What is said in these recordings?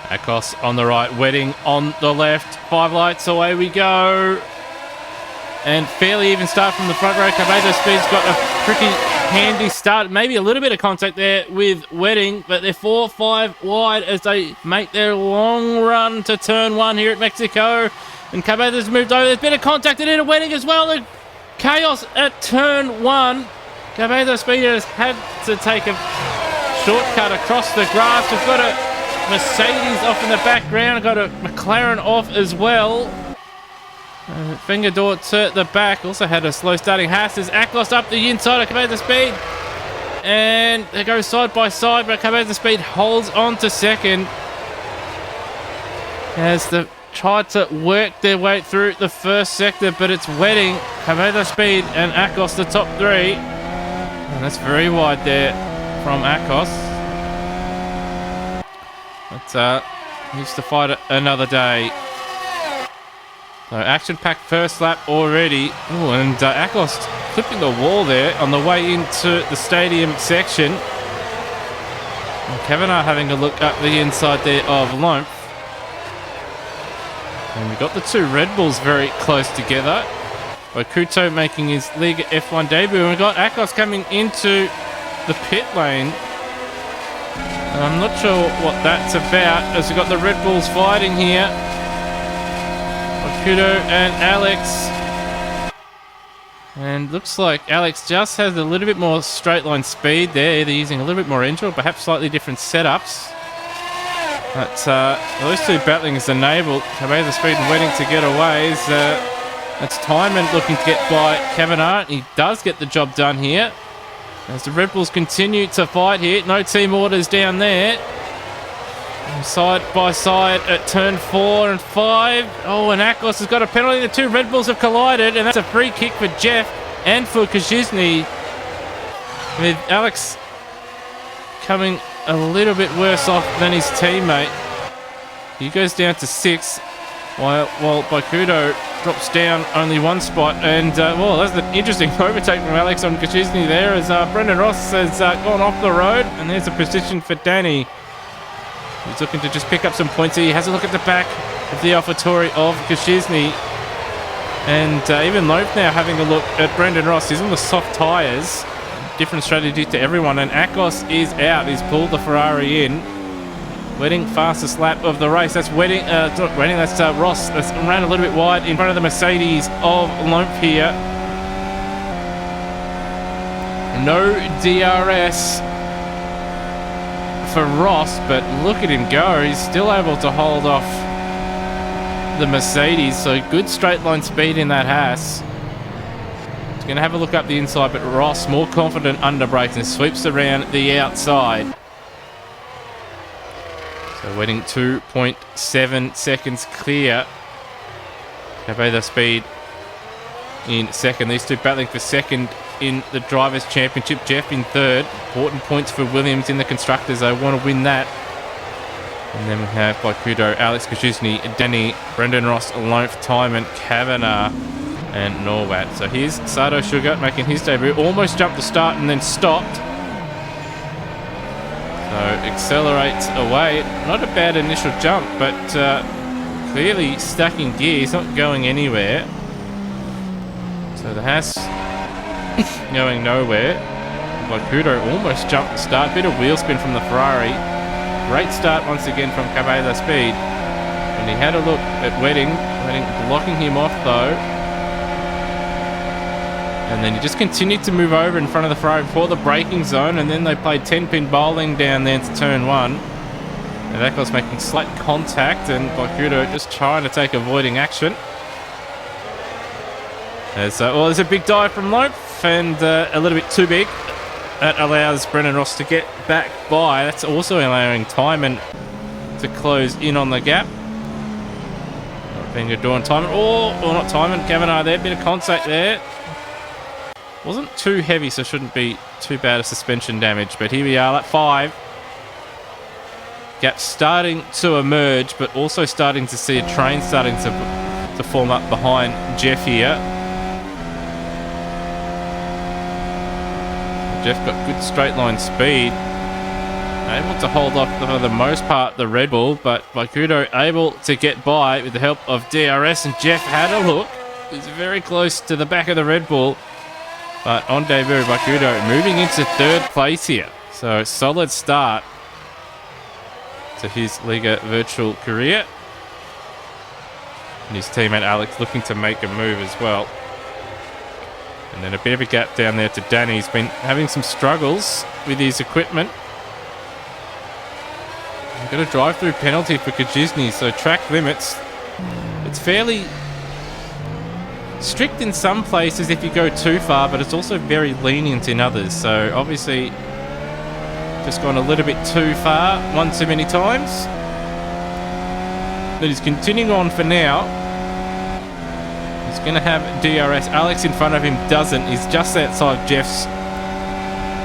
Akos on the right, Wedding on the left. 5 lights, away we go. And fairly even start from the front row. Cabeza Speed's got a pretty handy start. Maybe a little bit of contact there with Wedding, but they're 4-5 wide as they make their long run to turn 1 here at Mexico. And Cabeza's moved over. There's a bit of contact into Wedding as well. And chaos at turn 1. Cabeza Speed has had to take a shortcut across the grass. We've got a Mercedes off in the background. Got a McLaren off as well. Finger door to the back. Also had a slow starting Haas as Akos up the inside of Cabeza Speed. And they go side by side, but Cabeza Speed holds on to second as they tried to work their way through the first sector, but it's Wedding, Cabeza Speed and Akos the top 3. And that's very wide there from Akos. But needs to fight another day. So action-packed first lap already. Ooh, and Akos clipping the wall there on the way into the stadium section. And Kavanagh having a look up the inside there of Lomph. And we've got the 2 Red Bulls very close together. Okuto making his Liga F1 debut. And we've got Akos coming into the pit lane. And I'm not sure what that's about, as we've got the Red Bulls fighting here. Okuto and Alex. And looks like Alex just has a little bit more straight line speed there, either using a little bit more engine or perhaps slightly different setups. But those 2 battling is enabled Cabeza Speed and Wedding to get away. That's Timon looking to get by Kavanagh. He does get the job done here. As the Red Bulls continue to fight here. No team orders down there. And side by side at turn 4 and 5. Oh, and Akos has got a penalty. The 2 Red Bulls have collided, and that's a free kick for Jeff and for Kazizny. With Alex coming a little bit worse off than his teammate. He goes down to 6, while Bakudo drops down only 1 spot. And, well, that's an interesting overtake from Alex on Kazizny there, as Brendan Ross has gone off the road. And there's a position for Danny. He's looking to just pick up some points here. He has a look at the back of the AlphaTauri of Kazizny. And even Lope now having a look at Brendan Ross. He's on the soft tyres. Different strategy to everyone. And Akos is out. He's pulled the Ferrari in. Wedding fastest lap of the race. That's Wedding. Not Wedding. That's Ross. That's ran a little bit wide in front of the Mercedes of Lope here. No DRS for Ross, but look at him go. He's still able to hold off the Mercedes. So good straight line speed in that Haas. He's going to have a look up the inside, but Ross more confident under brakes and sweeps around the outside. So Wedding 2.7 seconds clear. Cabeza Speed in second. These 2 battling for second in the Drivers' Championship. Jeff in third. Important points for Williams in the Constructors. They want to win that. And then we have Bakudo, Alex Kazizny, Danny, Brendan Ross, Lomph, Timon, Kavanagh, and Norwat. So here's Sato Sugar making his debut. Almost jumped the start and then stopped. So accelerates away. Not a bad initial jump, but clearly stacking gear. He's not going anywhere. So the Haas going nowhere. Bakudo almost jumped the start. Bit of wheel spin from the Ferrari. Great start once again from Cabeza Speed. And he had a look at Wedding. Wedding blocking him off though. And then he just continued to move over in front of the Ferrari before the braking zone. And then they played 10-pin bowling down there to turn 1. And Akos making slight contact. And Bakudo just trying to take avoiding action. Well, there's a big dive from Lope. And a little bit too big. That allows Brendan Ross to get back by. That's also allowing Timon to close in on the gap. Finger door on Timon. Oh, not Timon. Kavanagh there. Bit of contact there. Wasn't too heavy, so shouldn't be too bad of suspension damage. But here we are at 5. Gap starting to emerge, but also starting to see a train starting to form up behind Jeff here. Jeff got good straight line speed. able to hold off for the most part the Red Bull, but Bakudo able to get by with the help of DRS, and Jeff had a look. He's very close to the back of the Red Bull, but on debut, Bakudo moving into third place here. So solid start to his Liga Virtual career. And his teammate Alex looking to make a move as well. And then a bit of a gap down there to Danny. He's been having some struggles with his equipment. We've got a drive-through penalty for Kajizny, so track limits. It's fairly strict in some places if you go too far, but it's also very lenient in others. So obviously just gone a little bit too far one too many times. But he's continuing on for now. He's going to have DRS. Alex in front of him doesn't. He's just outside Jeff's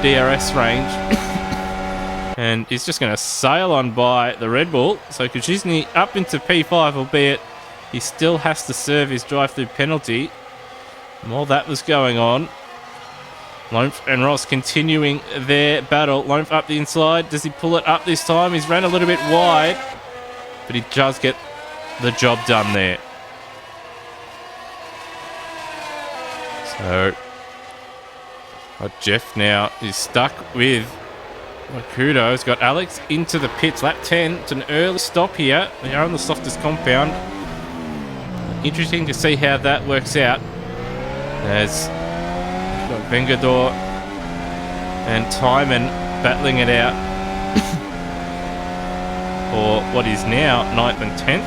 DRS range. And he's just going to sail on by the Red Bull. So Kajizny up into P5, albeit he still has to serve his drive-through penalty. And while that was going on, Lomph and Ross continuing their battle. Lomph up the inside. Does he pull it up this time? He's ran a little bit wide, but he does get the job done there. So Jeff now is stuck with Bakudo. He's got Alex into the pits. Lap 10. It's an early stop here. They are on the softest compound. Interesting to see how that works out. As got Vengador and Timon battling it out for what is now 9th and 10th.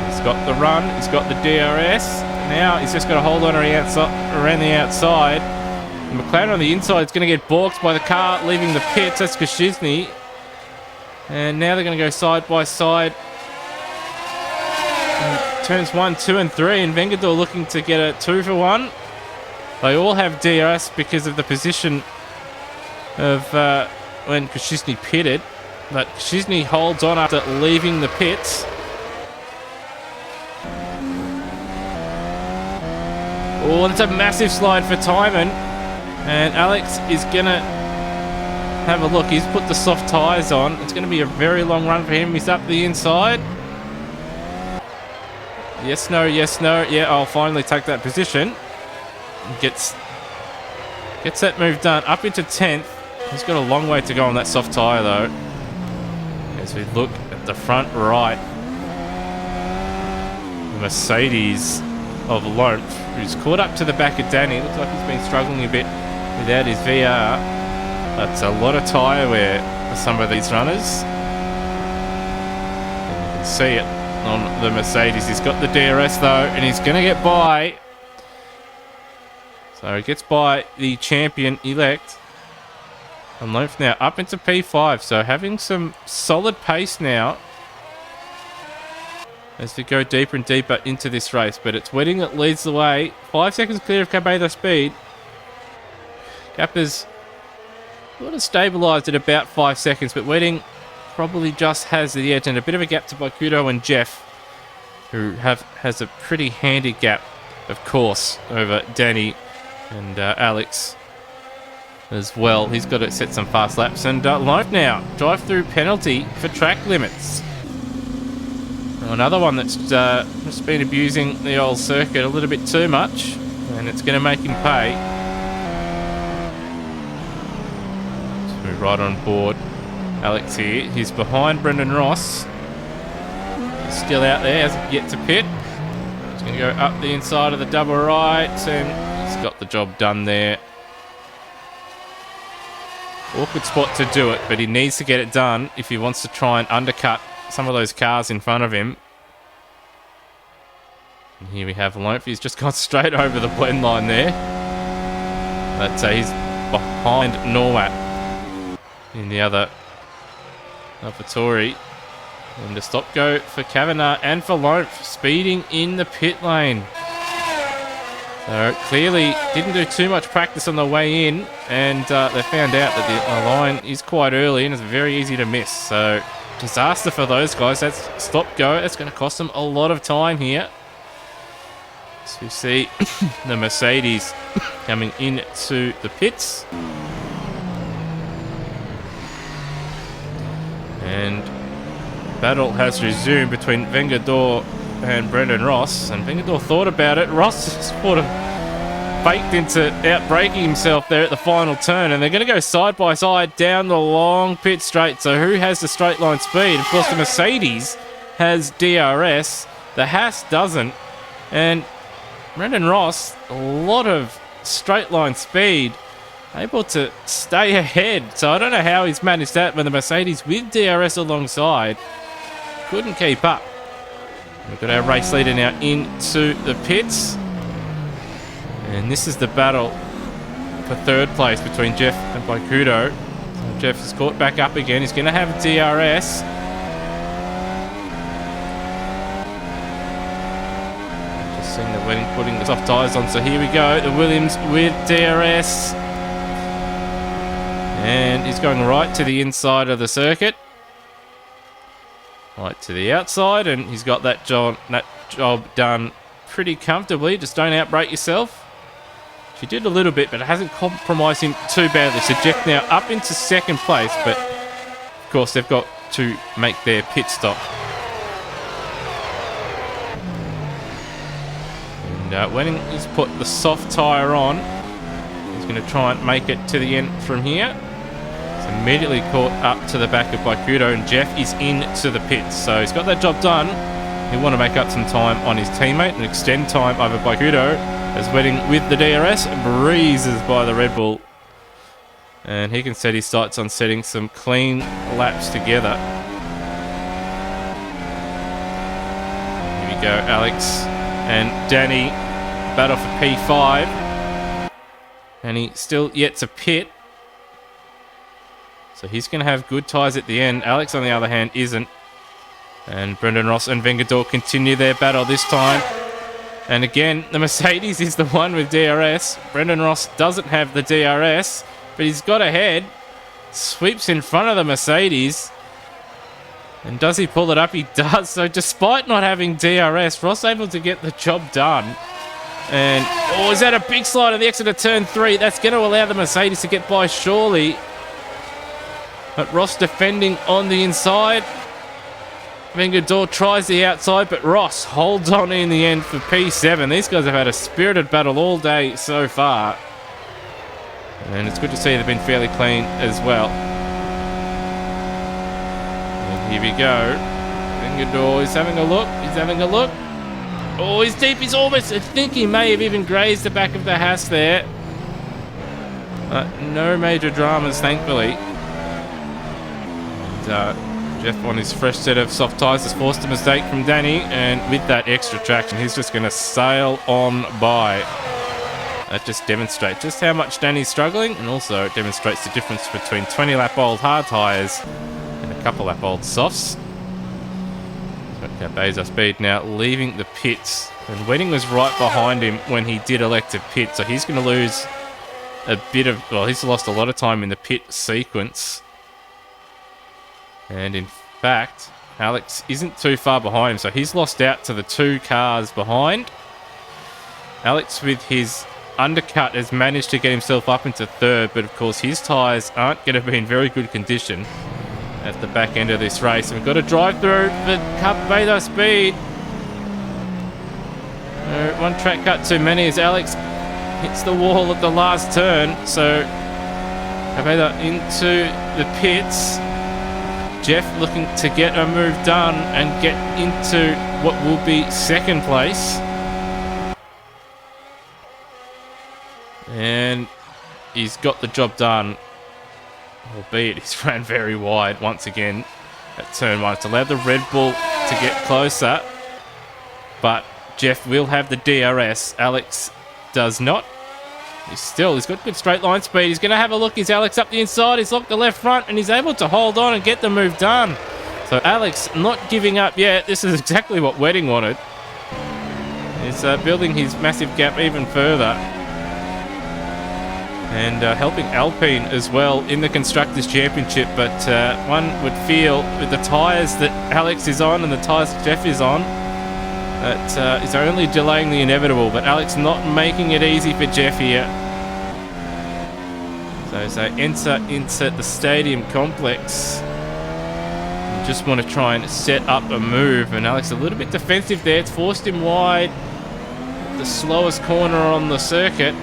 He's got the run, he's got the DRS. Now he's just got to hold on around the outside. And McLaren on the inside is going to get balked by the car leaving the pits. That's Kajizny. And now they're going to go side by side. And turns 1, 2, and 3. And Vengador looking to get a 2 for 1. They all have DRS because of the position of when Kajizny pitted. But Kajizny holds on after leaving the pits. Oh, it's a massive slide for Timon. And Alex is going to have a look. He's put the soft tyres on. It's going to be a very long run for him. He's up the inside. Yes, no, yes, no. Yeah, I'll finally take that position. Gets that move done. Up into 10th. He's got a long way to go on that soft tyre, though. As we look at the front right. The Mercedes of Lomph, who's caught up to the back of Danny. Looks like he's been struggling a bit without his VR. That's a lot of tyre wear for some of these runners. And you can see it on the Mercedes. He's got the DRS though, and he's going to get by. So he gets by the champion-elect. And Lomph now up into P5, so having some solid pace now as we go deeper and deeper into this race. But it's Wedding that leads the way. 5 seconds clear of Cabello Speed. Gapper's sort of stabilised at about 5 seconds, but Wedding probably just has the edge, and a bit of a gap to Bakudo and Jeff, who has a pretty handy gap, of course, over Danny and Alex as well. He's got to set some fast laps. And Lomph now, drive-through penalty for track limits. Another one that's just been abusing the old circuit a little bit too much, and it's going to make him pay. So we're right on board. Alex here. He's behind Brendan Ross. He's still out there, hasn't yet to pit. He's going to go up the inside of the double right, and he's got the job done there. Awkward spot to do it, but he needs to get it done if he wants to try and undercut some of those cars in front of him. And here we have Lomph. He's just gone straight over the blend line there. But he's behind Norwat in the other AlphaTauri. And a stop go for Kavanagh and for Lomph, speeding in the pit lane. So clearly didn't do too much practice on the way in, and they found out that the line is quite early and it's very easy to miss. So disaster for those guys. That's stop go. That's going to cost them a lot of time here. So you see the Mercedes coming into the pits. And battle has resumed between Vengador and Brendan Ross. And Vengador thought about it. Ross sort of faked into outbraking himself there at the final turn. And they're going to go side by side down the long pit straight. So who has the straight line speed? Of course, the Mercedes has DRS. The Haas doesn't. And Brendan Ross, a lot of straight line speed, able to stay ahead. So I don't know how he's managed that when the Mercedes with DRS alongside couldn't keep up. We've got our race leader now into the pits. And this is the battle for third place between Jeff and Baikudo. So Jeff is caught back up again. He's going to have DRS. Just seeing the Wedding putting the soft tyres on. So here we go. The Williams with DRS. And he's going right to the inside of the circuit. Right to the outside. And he's got that job done pretty comfortably. Just don't outbrake yourself. She did a little bit, but it hasn't compromised him too badly. So Jeff now up into second place, but of course they've got to make their pit stop. And when he's put the soft tyre on, he's going to try and make it to the end from here. He's immediately caught up to the back of Baikudo, and Jeff is into the pits. So he's got that job done. He'll want to make up some time on his teammate and extend time over Baikudo. As Wedding with the DRS breezes by the Red Bull. And he can set his sights on setting some clean laps together. Here we go, Alex and Danny battle for P5. And he still yet to pit. So he's going to have good tyres at the end. Alex, on the other hand, isn't. And Brendan Ross and Vengador continue their battle this time. And again, the Mercedes is the one with DRS. Brendan Ross doesn't have the DRS, but he's got ahead. Sweeps in front of the Mercedes. And does he pull it up? He does. So despite not having DRS, Ross able to get the job done. And, oh, is that a big slide on the exit of turn 3? That's going to allow the Mercedes to get by surely. But Ross defending on the inside. Vengador tries the outside, but Ross holds on in the end for P7. These guys have had a spirited battle all day so far. And it's good to see they've been fairly clean as well. And here we go. Vengador is having a look. He's having a look. Oh, he's deep. He's almost... I think he may have even grazed the back of the Haas there. No major dramas, thankfully. And, Jeff on his fresh set of soft tyres has forced a mistake from Danny, and with that extra traction he's just going to sail on by. That just demonstrates just how much Danny's struggling, and also it demonstrates the difference between 20 lap old hard tyres and a couple lap old softs. So Bezos Speed now leaving the pits, and Wedding was right behind him when he did elect to pit, so he's going to lose a bit of, well, he's lost a lot of time in the pit sequence. And in fact, Alex isn't too far behind him, so he's lost out to the 2 cars behind. Alex, with his undercut, has managed to get himself up into third, but of course his tyres aren't going to be in very good condition at the back end of this race. And we've got a drive through for Bezos Speed. One track cut too many as Alex hits the wall at the last turn. So Cabeda into the pits. Jeff looking to get a move done and get into what will be second place. And he's got the job done, albeit he's ran very wide once again at turn 1. It's allowed the Red Bull to get closer, but Jeff will have the DRS. Alex does not. He's got good straight line speed. He's going to have a look. He's Alex up the inside. He's locked the left front, and he's able to hold on and get the move done. So Alex not giving up yet. This is exactly what Wedding wanted. He's building his massive gap even further. And helping Alpine as well in the Constructors' Championship. But one would feel with the tyres that Alex is on and the tyres Jeff is on, that is only delaying the inevitable. But Alex not making it easy for Jeff here. So as they enter into the stadium complex, just want to try and set up a move. And Alex a little bit defensive there. It's forced him wide. The slowest corner on the circuit.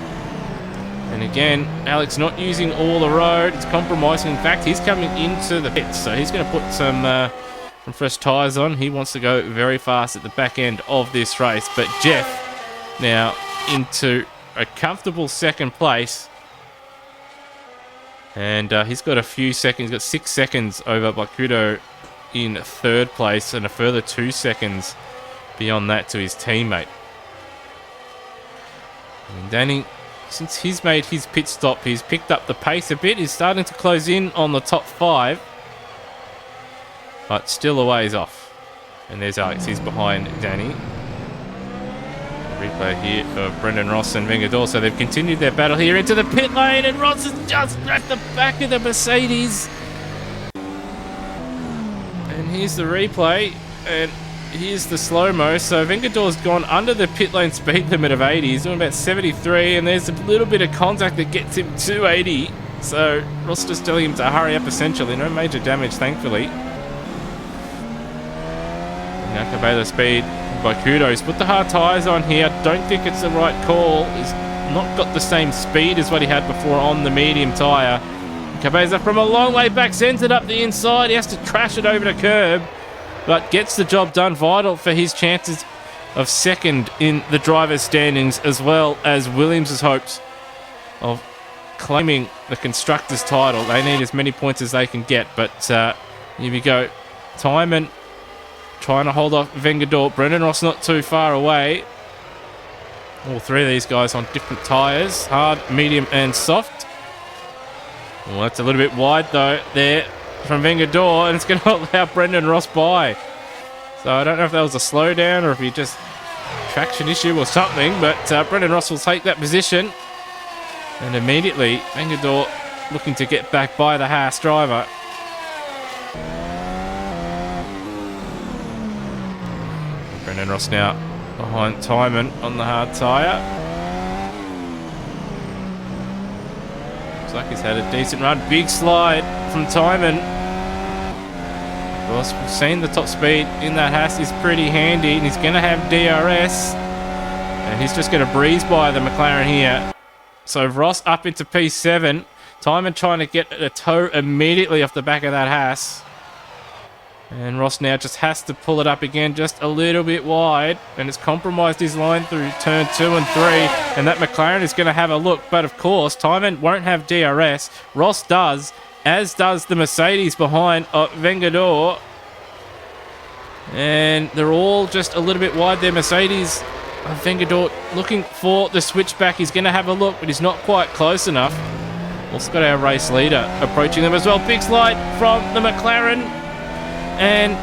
And again, Alex not using all the road. It's compromising. In fact, he's coming into the pits. So he's going to put some fresh tyres on. He wants to go very fast at the back end of this race. But Jeff now into a comfortable second place. And he's got a few seconds. He's got 6 seconds over Bakudo in third place. And a further 2 seconds beyond that to his teammate. I mean, Danny, since he's made his pit stop, he's picked up the pace a bit. He's starting to close in on the top 5. But still a ways off. And there's Alex. He's behind Danny. Replay here of Brendan Ross and Vengador. So they've continued their battle here into the pit lane. And Ross has just grabbed the back of the Mercedes. And here's the replay. And here's the slow-mo. So Vengador's gone under the pit lane speed limit of 80. He's doing about 73. And there's a little bit of contact that gets him to 80. So Ross just telling him to hurry up essentially. No major damage, thankfully. Now Cabela speed by Kudos. Put the hard tyres on here. Don't think it's the right call. He's not got the same speed as what he had before on the medium tyre. Cabeza from a long way back sends it up the inside. He has to crash it over the curb, but gets the job done. Vital for his chances of second in the driver's standings, as well as Williams' hopes of claiming the constructor's title. They need as many points as they can get, but here we go. Timon trying to hold off Vengador. Brendan Ross not too far away. All three of these guys on different tyres. Hard, medium and soft. Well, that's a little bit wide though there from Vengador, and it's going to allow Brendan Ross by. So I don't know if that was a slowdown or if he just traction issue or something, but Brendan Ross will take that position. And immediately Vengador looking to get back by the Haas driver. Brendan Ross now behind Timon on the hard tyre. Looks like he's had a decent run. Big slide from Timon. Of course, we've seen the top speed in that Haas is pretty handy, and he's going to have DRS. And he's just going to breeze by the McLaren here. So Ross up into P7. Timon trying to get a tow immediately off the back of that Haas. And Ross now just has to pull it up again just a little bit wide. And it's compromised his line through turn 2 and 3. And that McLaren is going to have a look. But of course, Timon won't have DRS. Ross does, as does the Mercedes behind Vengador. And they're all just a little bit wide there. Mercedes, Vengador looking for the switchback. He's going to have a look, but he's not quite close enough. Also got our race leader approaching them as well. Big slide from the McLaren. And,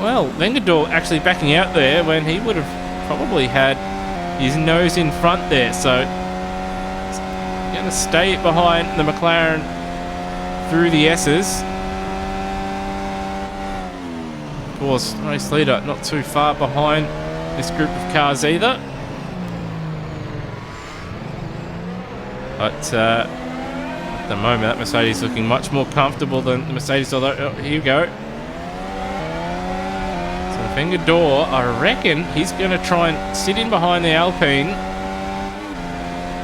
well, Vengador actually backing out there when he would have probably had his nose in front there. So, he's going to stay behind the McLaren through the S's. Of course, race leader not too far behind this group of cars either. But at the moment, that Mercedes looking much more comfortable than the Mercedes. Although, here we go. Vengador, I reckon he's going to try and sit in behind the Alpine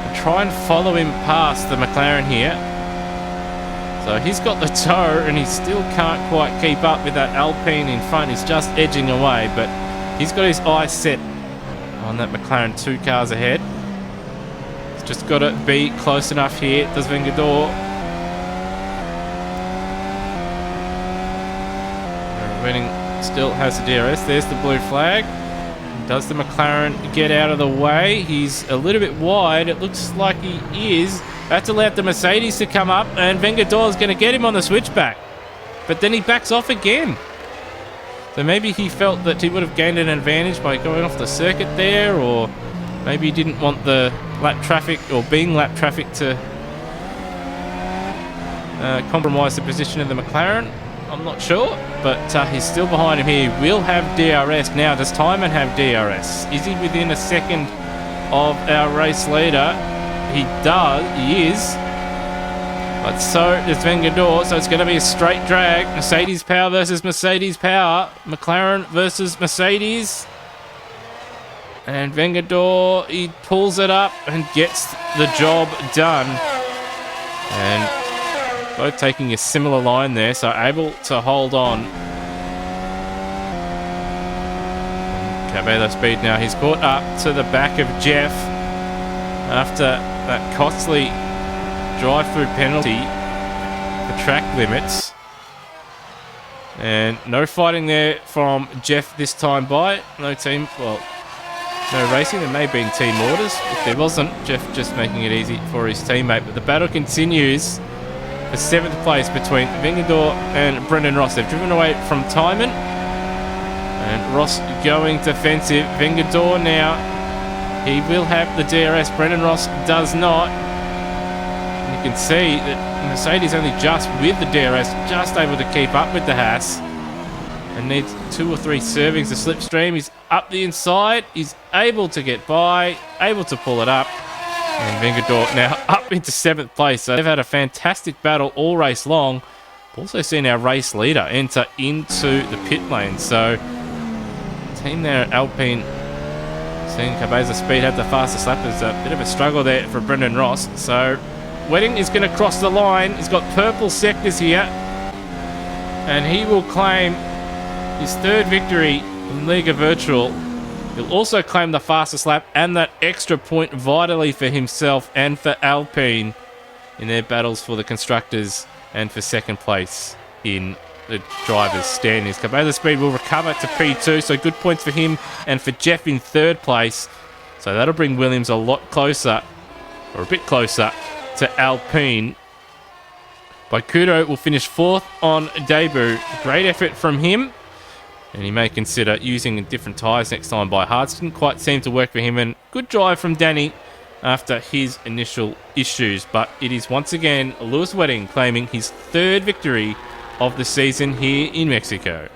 and try and follow him past the McLaren here. So he's got the tow and he still can't quite keep up with that Alpine in front. He's just edging away, but he's got his eyes set on that McLaren 2 cars ahead. He's just got to be close enough here, does Vengador. Winning. Still has the DRS. There's the blue flag. Does the McLaren get out of the way? He's a little bit wide. It looks like he is. That's allowed the Mercedes to come up, and Vengador is going to get him on the switchback. But then he backs off again. So maybe he felt that he would have gained an advantage by going off the circuit there, or maybe he didn't want the lap traffic or being lap traffic to compromise the position of the McLaren. I'm not sure, but he's still behind him here. He will have DRS now. Does Timon have DRS? Is he within a second of our race leader? He does. He is. But so does Vengador, so it's going to be a straight drag. Mercedes power versus Mercedes power. McLaren versus Mercedes. And Vengador, he pulls it up and gets the job done. And both taking a similar line there, so able to hold on. Cabello speed now. He's caught up to the back of Jeff after that costly drive-through penalty for track limits. And no fighting there from Jeff this time by. No team, well, no racing. There may have been team orders. If there wasn't, Jeff just making it easy for his teammate. But the battle continues for 7th place between Vengador and Brendan Ross. They've driven away from Timon. And Ross going defensive. Vengador now, he will have the DRS. Brendan Ross does not. And you can see that Mercedes only just with the DRS, just able to keep up with the Haas. And needs 2 or 3 servings of slipstream. He's up the inside. He's able to get by, able to pull it up. And Vengador now up into 7th place. So they've had a fantastic battle all race long. We've also seen our race leader enter into the pit lane. So team there at Alpine, seeing Cabeza Speed have the fastest lap. There's a bit of a struggle there for Brendan Ross. So Wedding is going to cross the line. He's got purple sectors here. And he will claim his 3rd victory in Liga Virtual. He'll also claim the fastest lap and that extra point vitally for himself and for Alpine in their battles for the constructors and for 2nd place in the drivers' standings. Cabeza Speed will recover to P2, so good points for him and for Jeff in 3rd place. So that'll bring Williams a lot closer, or a bit closer, to Alpine. Baikudo will finish 4th on debut. Great effort from him. And he may consider using different tyres next time by Hards. Didn't quite seem to work for him. And good drive from Danny after his initial issues. But it is once again Lewis Wedding claiming his 3rd victory of the season here in Mexico.